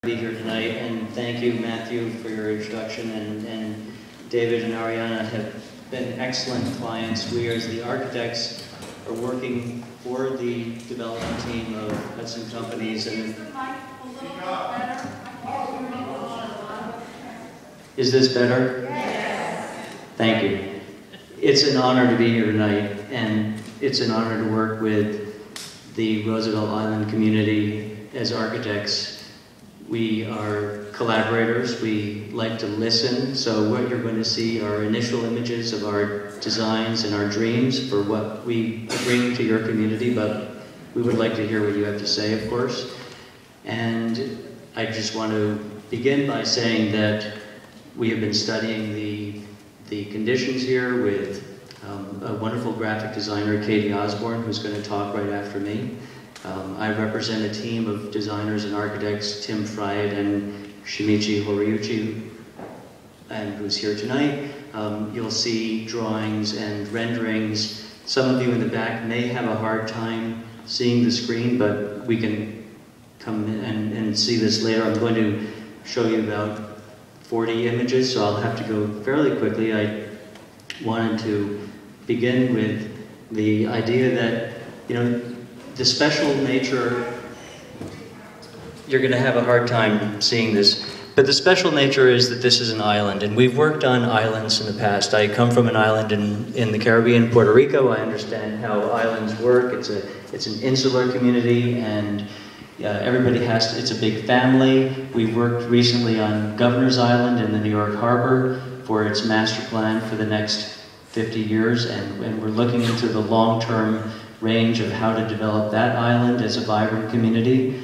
Be here tonight, and thank you, Matthew, for your introduction, and David and Ariana have been excellent clients. We, as the architects, are working for the development team of Hudson Companies. And is this better? Yes. Thank you. It's an honor to be here tonight, and it's an honor to work with the Roosevelt Island community as architects. We are collaborators. We like to listen. So what you're going to see are initial images of our designs and our dreams for what we bring to your community, but we would like to hear what you have to say, of course. And I just want to begin by saying that we have been studying the conditions here with a wonderful graphic designer, Katie Osborne, who's going to talk right after me. I represent a team of designers and architects, Tim Fried and Shimichi Horiuchi, and who's here tonight. You'll see drawings and renderings. Some of you in the back may have a hard time seeing the screen, but we can come and see this later. I'm going to show you about 40 images, so I'll have to go fairly quickly. I wanted to begin with the idea that, the special nature, you're going to have a hard time seeing this, but the special nature is that this is an island, and we've worked on islands in the past. I come from an island in the Caribbean, Puerto Rico. I understand how islands work. It's an insular community, and everybody it's a big family. We've worked recently on Governor's Island in the New York Harbor for its master plan for the next 50 years, and we're looking into the long-term range of how to develop that island as a vibrant community.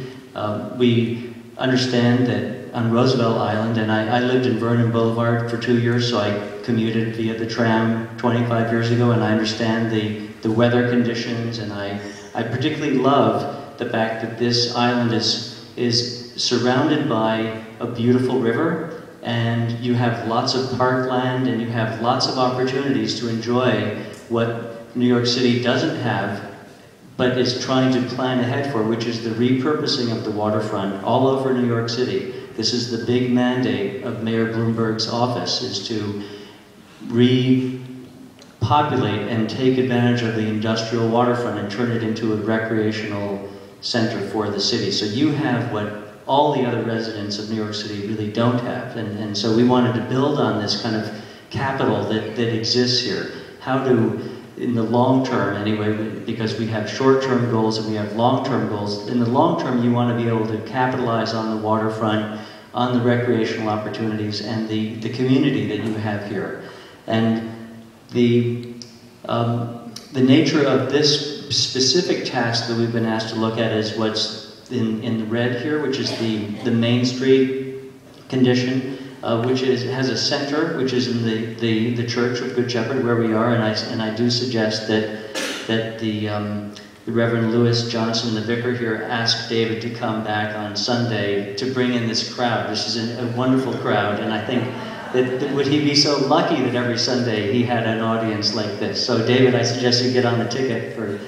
We understand that on Roosevelt Island, and I lived in Vernon Boulevard for 2 years, so I commuted via the tram 25 years ago, and I understand the weather conditions, and I particularly love the fact that this island is surrounded by a beautiful river, and you have lots of parkland, and you have lots of opportunities to enjoy what New York City doesn't have, but is trying to plan ahead for, which is the repurposing of the waterfront all over New York City. This is the big mandate of Mayor Bloomberg's office, is to repopulate and take advantage of the industrial waterfront and turn it into a recreational center for the city. So you have what all the other residents of New York City really don't have. And so we wanted to build on this kind of capital that exists here. How to, in the long term anyway, because we have short-term goals and we have long-term goals. In the long term, you want to be able to capitalize on the waterfront, on the recreational opportunities, and the community that you have here. And the nature of this specific task that we've been asked to look at is what's in the red here, which is the Main Street condition. Which has a center, which is in the Church of Good Shepherd, where we are, and I do suggest that the Reverend Lewis Johnson, the vicar here, asked David to come back on Sunday to bring in this crowd. This is a wonderful crowd, and I think that would he be so lucky that every Sunday he had an audience like this. So David, I suggest you get on the ticket for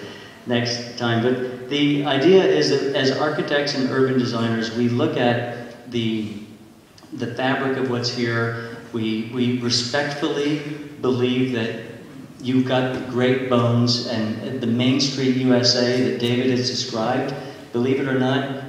next time. But the idea is that as architects and urban designers, we look at the fabric of what's here. We respectfully believe that you've got the great bones and the Main Street USA that David has described. Believe it or not,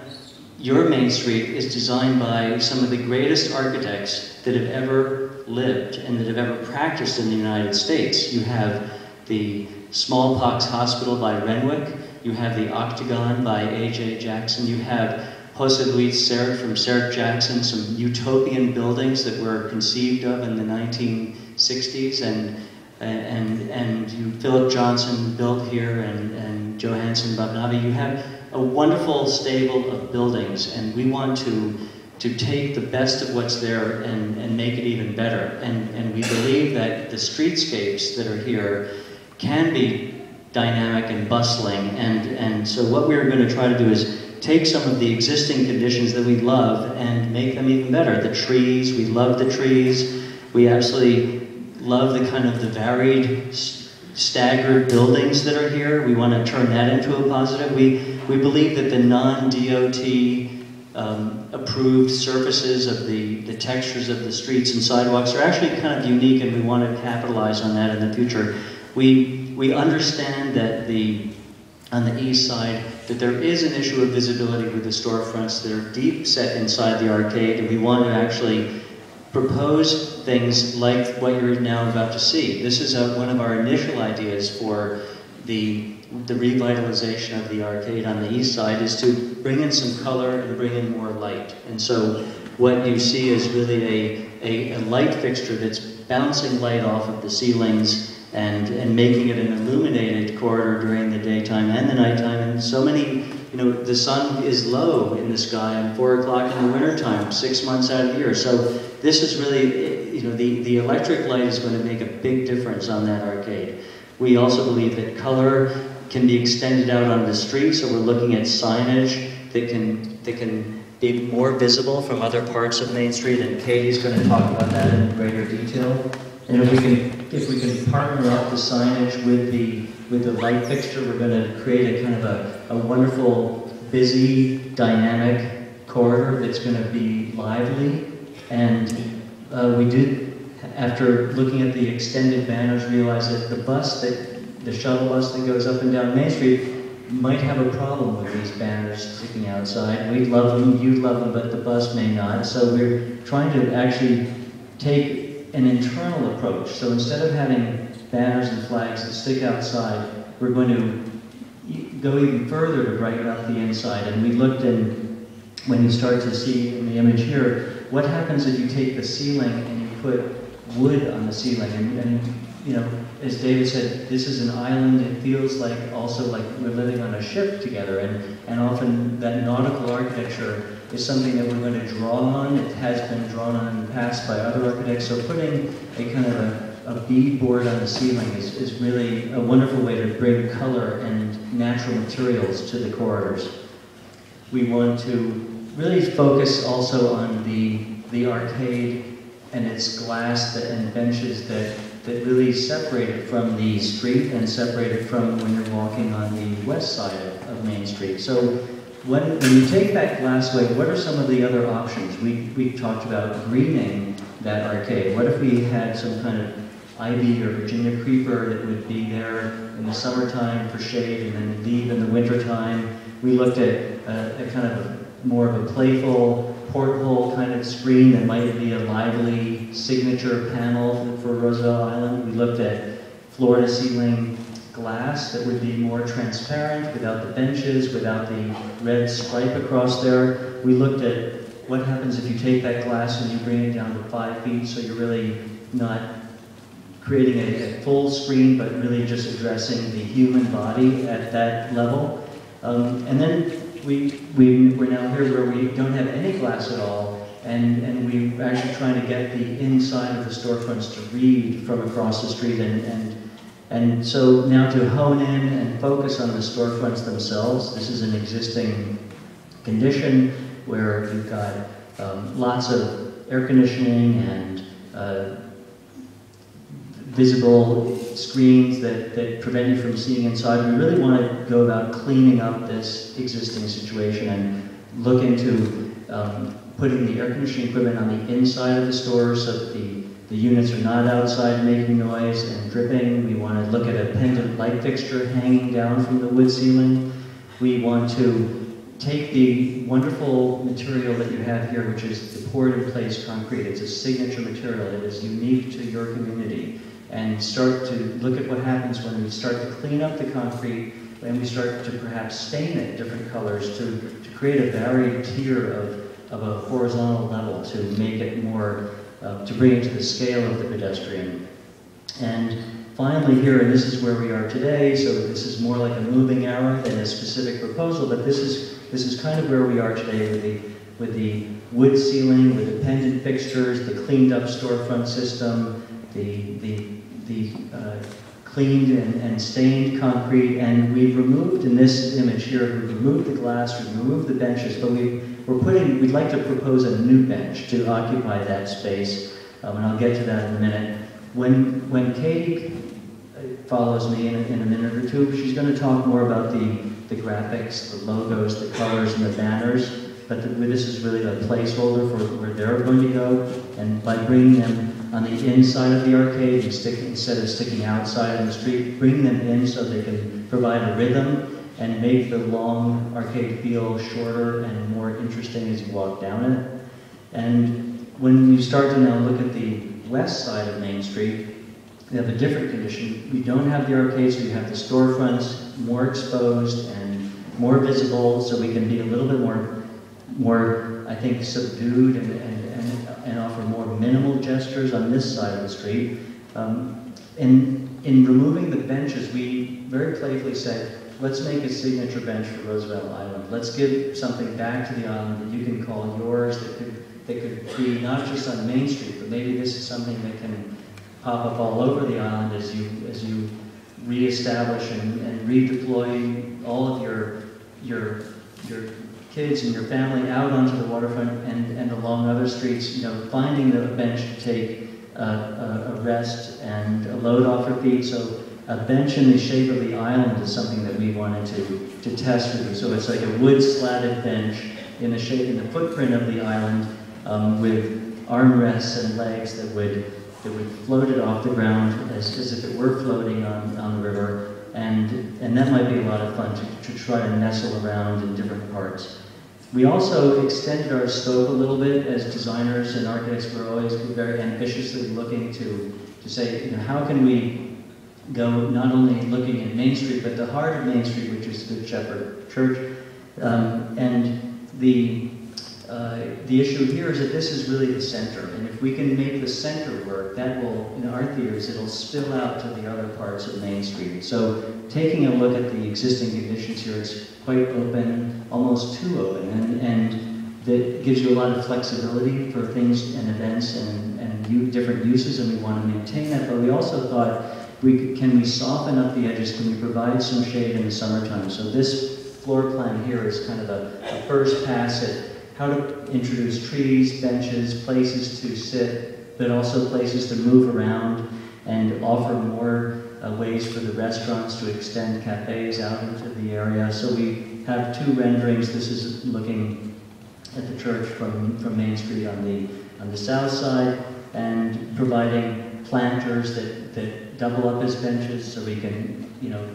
your Main Street is designed by some of the greatest architects that have ever lived and that have ever practiced in the United States. You have the Smallpox Hospital by Renwick. You have the Octagon by A.J. Jackson. You have Jose Luis Serret from Serret Jackson, some utopian buildings that were conceived of in the 1960s, and Philip Johnson built here, and Johansson Babnavi. You have a wonderful stable of buildings, and we want to take the best of what's there and make it even better. And we believe that the streetscapes that are here can be dynamic and bustling, and so what we're going to try to do is take some of the existing conditions that we love and make them even better. The trees, we love the trees. We absolutely love the kind of the varied, staggered buildings that are here. We want to turn that into a positive. We believe that the non-DOT approved surfaces of the textures of the streets and sidewalks are actually kind of unique, and we want to capitalize on that in the future. We understand that on the east side, that there is an issue of visibility with the storefronts that are deep set inside the arcade, and we want to actually propose things like what you're now about to see. This is one of our initial ideas for the revitalization of the arcade on the east side, is to bring in some color and bring in more light. And so what you see is really a light fixture that's bouncing light off of the ceilings and making it an illuminated corridor during the daytime and the nighttime. And so many, the sun is low in the sky at 4 o'clock in the wintertime, 6 months out of the year. So this is really, the electric light is going to make a big difference on that arcade. We also believe that color can be extended out on the street, so we're looking at signage that can be more visible from other parts of Main Street, and Katie's going to talk about that in greater detail. And if we can partner up the signage with the light fixture, we're going to create a kind of a wonderful, busy, dynamic corridor that's going to be lively. And we did, after looking at the extended banners, realize that the shuttle bus that goes up and down Main Street might have a problem with these banners sticking outside. We love them, you love them, but the bus may not. So we're trying to actually take an internal approach. So instead of having banners and flags that stick outside, we're going to go even further to brighten up the inside. And we looked in, when you start to see in the image here, what happens if you take the ceiling and you put wood on the ceiling? And as David said, this is an island. It feels like also like we're living on a ship together. And often that nautical architecture is something that we're going to draw on. It has been drawn on in the past by other architects. So putting a kind of a bead board on the ceiling is really a wonderful way to bring color and natural materials to the corridors. We want to really focus also on the arcade and its glass and benches that really separate it from the street and separate it from when you're walking on the west side of Main Street. So when you take that glass away, what are some of the other options? We talked about greening that arcade. What if we had some kind of ivy or Virginia creeper that would be there in the summertime for shade and then leave in the wintertime? We looked at a kind of more of a playful porthole kind of screen that might be a lively signature panel for Roosevelt Island. We looked at floor-to-ceiling glass that would be more transparent, without the benches, without the red stripe across there. We looked at what happens if you take that glass and you bring it down to 5 feet, so you're really not creating a full screen, but really just addressing the human body at that level. And then we're now here where we don't have any glass at all, and we're actually trying to get the inside of the storefronts to read from across the street, and so now to hone in and focus on the storefronts themselves. This is an existing condition where you've got lots of air conditioning and visible screens that prevent you from seeing inside. We really want to go about cleaning up this existing situation and look into putting the air conditioning equipment on the inside of the store so that the units are not outside making noise and dripping. We want to look at a pendant light fixture hanging down from the wood ceiling. We want to take the wonderful material that you have here, which is the poured-in-place concrete. It's a signature material. It is unique to your community. And start to look at what happens when we start to clean up the concrete and we start to perhaps stain it different colors to create a varied tier of a horizontal level to make it more, to bring it to the scale of the pedestrian. And finally here, and this is where we are today, so this is more like a moving arrow than a specific proposal, but this is kind of where we are today with the wood ceiling, with the pendant fixtures, the cleaned up storefront system, the cleaned and stained concrete, and we've removed, in this image here, we've removed the glass, we've removed the benches, but we'd like to propose a new bench to occupy that space, and I'll get to that in a minute. When Katie follows me in a minute or two, she's going to talk more about the graphics, the logos, the colors, and the banners. but this is really a placeholder for where they're going to go. And by bringing them on the inside of the arcade, instead of sticking outside in the street, bring them in so they can provide a rhythm and make the long arcade feel shorter and more interesting as you walk down it. And when you start to now look at the west side of Main Street, we have a different condition. We don't have the arcades, we have the storefronts more exposed and more visible, so we can be a little bit more, I think, subdued and offer more minimal gestures on this side of the street. In removing the benches, we very playfully said, let's make a signature bench for Roosevelt Island. Let's give something back to the island that you can call yours, that could be not just on Main Street, but maybe this is something that can pop up all over the island as you reestablish and redeploy all of your kids and your family out onto the waterfront and along other streets, finding a bench to take a rest and a load off your feet. So a bench in the shape of the island is something that we wanted to test with you. So it's like a wood slatted bench in the footprint of the island with armrests and legs that would float it off the ground as if it were floating on the river. And that might be a lot of fun to try to nestle around in different parts. We also extended our scope a little bit. As designers and architects, we're always very ambitiously looking to say, how can we go not only looking at Main Street, but the heart of Main Street, which is Good Shepherd Church. And the issue here is that this is really the center, and if we can make the center work, that will, in our theories, it'll spill out to the other parts of Main Street. So taking a look at the existing conditions here, it's quite open, almost too open, and that gives you a lot of flexibility for things and events and different uses, and we want to maintain that, but we also thought, can we soften up the edges, can we provide some shade in the summertime? So this floor plan here is kind of a first pass at how to introduce trees, benches, places to sit, but also places to move around and offer more ways for the restaurants to extend cafes out into the area. So we have two renderings. This is looking at the church from Main Street on the south side, and providing planters that double up as benches so we can,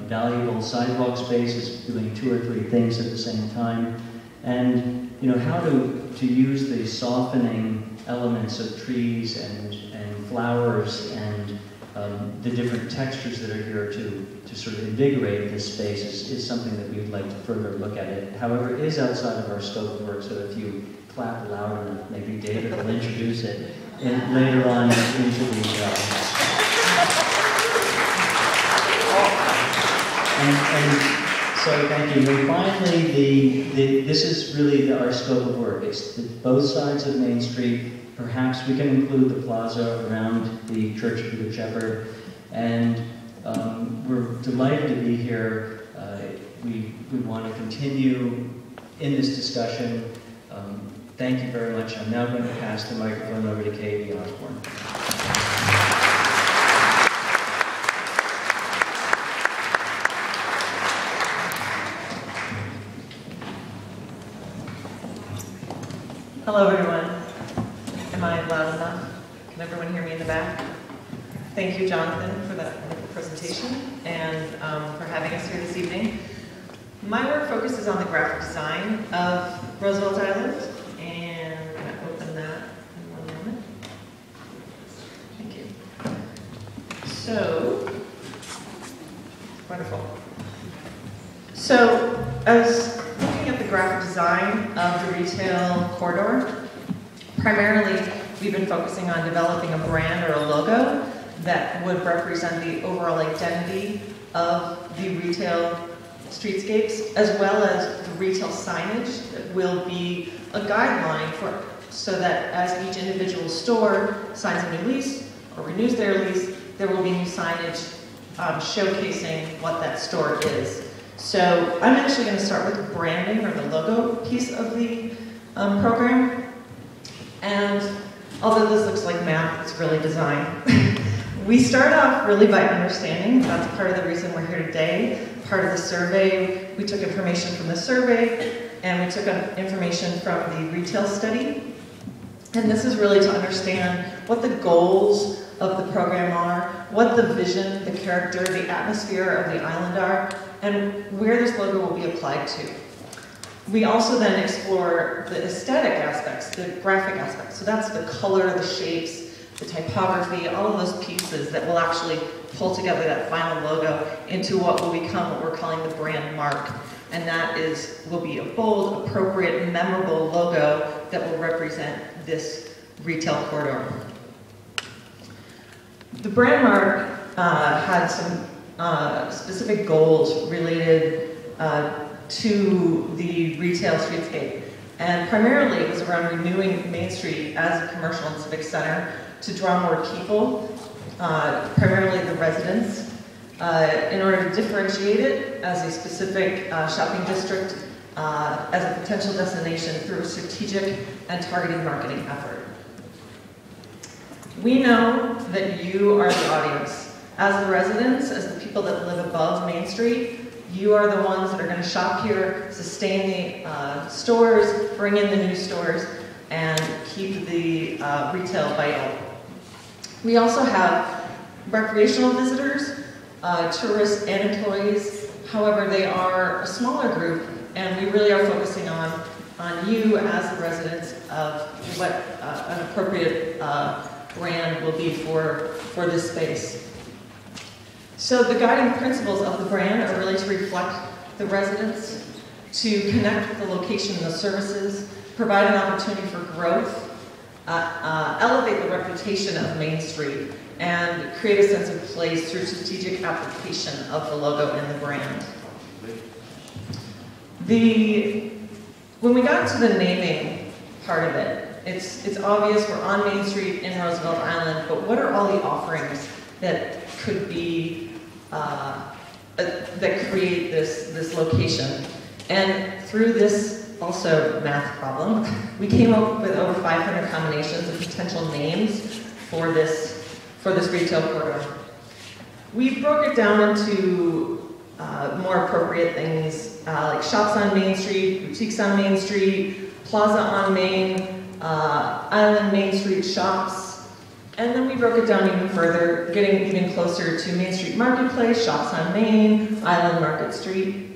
valuable sidewalk spaces, doing 2 or 3 things at the same time. And how to use the softening elements of trees and flowers and the different textures that are here to sort of invigorate this space is something that we'd like to further look at. It, however, it is outside of our scope of work, so if you clap loud enough, maybe David will introduce it later on into the so thank you. And finally, this is really our scope of work. It's both sides of Main Street. Perhaps we can include the plaza around the Church of the Good Shepherd. And we're delighted to be here. We want to continue in this discussion. Thank you very much. I'm now going to pass the microphone over to Katie Osborne. Hello, everyone. Am I loud enough? Can everyone hear me in the back? Thank you, Jonathan, for that presentation and for having us here this evening. My work focuses on the graphic design of Roosevelt Island, and I'm going to open that in one moment. Thank you. So, wonderful. So, as looking at the graphic design of the retail corridor, primarily we've been focusing on developing a brand or a logo that would represent the overall identity of the retail streetscapes, as well as the retail signage that will be a guideline so that as each individual store signs a new lease or renews their lease, there will be new signage showcasing what that store is. So I'm actually going to start with the branding or the logo piece of the program. And although this looks like math, it's really design. We start off really by understanding. That's part of the reason we're here today. Part of the survey, we took information from the survey and we took information from the retail study. And this is really to understand what the goals of the program are, what the vision, the character, the atmosphere of the island are, and where this logo will be applied to. We also then explore the aesthetic aspects, the graphic aspects. So that's the color, the shapes, the typography, all of those pieces that will actually pull together that final logo into what will become what we're calling the brand mark. And that will be a bold, appropriate, memorable logo that will represent this retail corridor. The brand mark had some specific goals related to the retail streetscape. And primarily it was around renewing Main Street as a commercial and civic center to draw more people, primarily the residents, in order to differentiate it as a specific shopping district, as a potential destination through a strategic and targeted marketing effort. We know that you are the audience. As the residents, as the people that live above Main Street, you are the ones that are going to shop here, sustain the stores, bring in the new stores, and keep the retail vital. We also have recreational visitors, tourists and employees. However, they are a smaller group, and we really are focusing on you as the residents of what an appropriate brand will be for this space. So the guiding principles of the brand are really to reflect the residents, to connect with the location and the services, provide an opportunity for growth, elevate the reputation of Main Street, and create a sense of place through strategic application of the logo and the brand. When we got to the naming part of it, it's obvious we're on Main Street in Roosevelt Island, but what are all the offerings that could be, that create this location? And through this also math problem, we came up with over 500 combinations of potential names for this retail corridor. We broke it down into more appropriate things like shops on Main Street, boutiques on Main Street, plaza on Main, island Main Street shops, and then we broke it down even further, getting even closer to Main Street Marketplace, shops on Main, Island Market Street.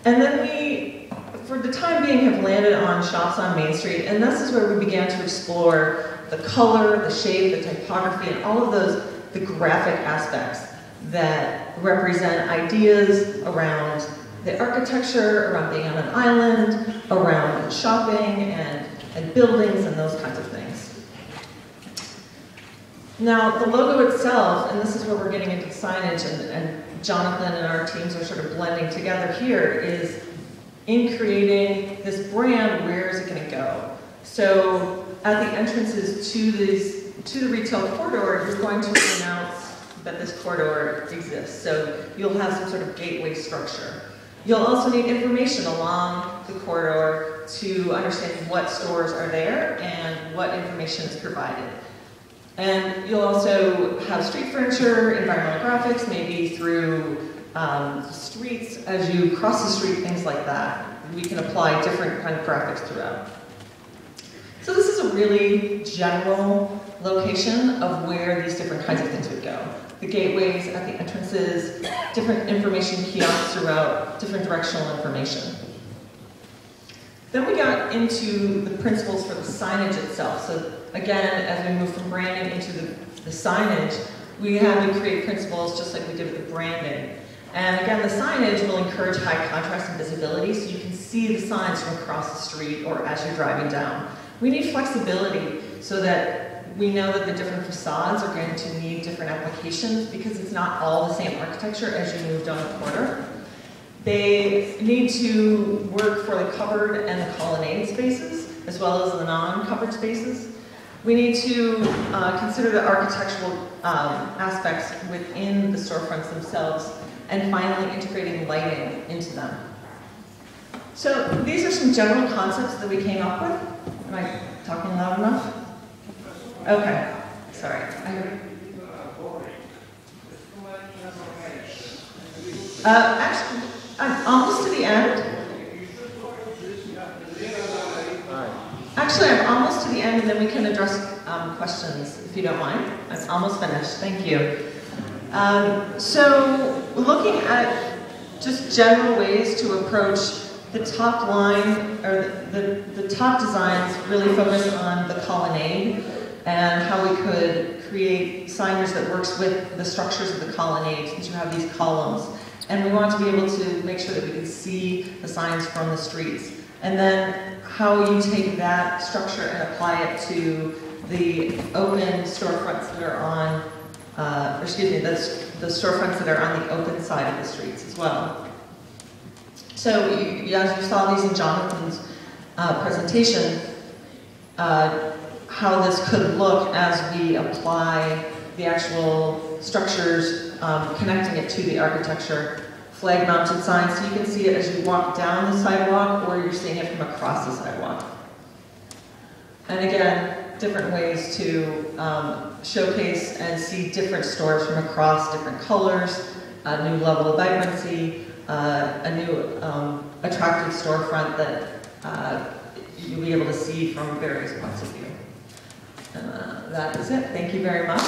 And then we, for the time being, have landed on shops on Main Street, and this is where we began to explore the color, the shape, the typography, and all of those, the graphic aspects that represent ideas around the architecture, around being on an island, around shopping and buildings and those kinds of things. Now, the logo itself, and this is where we're getting into signage, and Jonathan and our teams are sort of blending together here, is in creating this brand, where is it going to go? So at the entrances to the retail corridor, you're going to announce that this corridor exists. So you'll have some sort of gateway structure. You'll also need information along the corridor to understand what stores are there and what information is provided. And you'll also have street furniture, environmental graphics, maybe through streets as you cross the street, things like that. We can apply different kind of graphics throughout. So this is a really general location of where these different kinds of things would go. The gateways at the entrances, different information kiosks throughout, different directional information. Then we got into the principles for the signage itself. So again, as we move from branding into the signage, we had to create principles just like we did with the branding. And again, the signage will encourage high contrast and visibility so you can see the signs from across the street or as you're driving down. We need flexibility so that we know that the different facades are going to need different applications because it's not all the same architecture as you move down the corridor. They need to work for the covered and the colonnade spaces, as well as the non-covered spaces. We need to consider the architectural aspects within the storefronts themselves, and finally integrating lighting into them. So these are some general concepts that we came up with. Am I talking loud enough? Okay, sorry. Actually, I'm almost to the end. Actually, I'm almost to the end, and then we can address questions, if you don't mind. I'm almost finished. Thank you. So, looking at just general ways to approach the top line, or the top designs really focus on the colonnade and how we could create signage that works with the structures of the colonnade, since you have these columns. And we want to be able to make sure that we can see the signs from the streets. And then how you take that structure and apply it to the open storefronts that are on, the storefronts that are on the open side of the streets as well. So as you saw these in Jonathan's presentation, how this could look as we apply the actual structures, connecting it to the architecture. Flag-mounted signs, so you can see it as you walk down the sidewalk, or you're seeing it from across the sidewalk. And again, different ways to showcase and see different stores from across different colors, a new level of vibrancy, a new attractive storefront that you'll be able to see from various points of view. And that is it. Thank you very much.